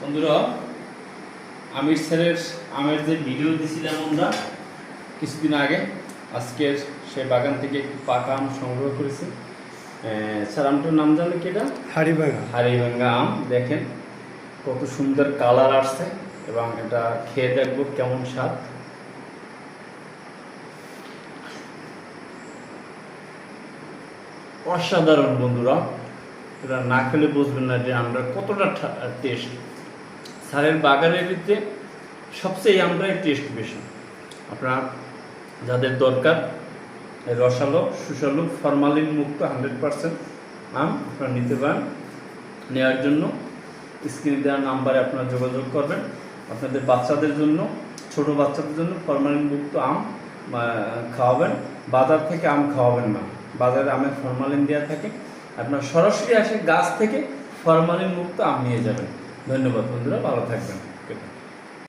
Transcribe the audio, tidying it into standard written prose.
বন্ধুরা, আমির স্যারের আমের যে ভিডিও দিয়েছিলাম আমরা কিছুদিন আগে, আজকের সেই বাগান থেকে একটু পাকা আম সংগ্রহ করেছি। স্যার আমটার নাম জানেন কি? এটা হাড়িভাঙ্গা আম। দেখেন কত সুন্দর কালার আসছে, এবং এটা খেয়ে দেখবো কেমন স্বাদ। অসাধারণ বন্ধুরা, এটা না খেলে বুঝবেন না যে আমরা কতটা টেস্ট। স্যারের বাগানের ভিতরে সবচেয়ে আমরাই টেস্ট বেশি। আপনার যাদের দরকার রসালো সুস্বাদু ফরমালিন মুক্ত 100% আম আপনারা নিতে পারেন। নেওয়ার জন্য স্ক্রিনে দেওয়া নাম্বারে আপনারা যোগাযোগ করবেন। আপনাদের বাচ্চাদের জন্য, ছোট বাচ্চাদের জন্য ফরমালিন মুক্ত আম খাওয়াবেন। বাজার থেকে আম খাওয়াবেন না, বাজারে আমের ফরমালিন দেওয়া থাকে। আপনার সরাসরি আসে গাছ থেকে ফরমালিন মুক্ত আম নিয়ে যাবেন। ধন্যবাদ বন্ধুরা, ভালো থাকবেন।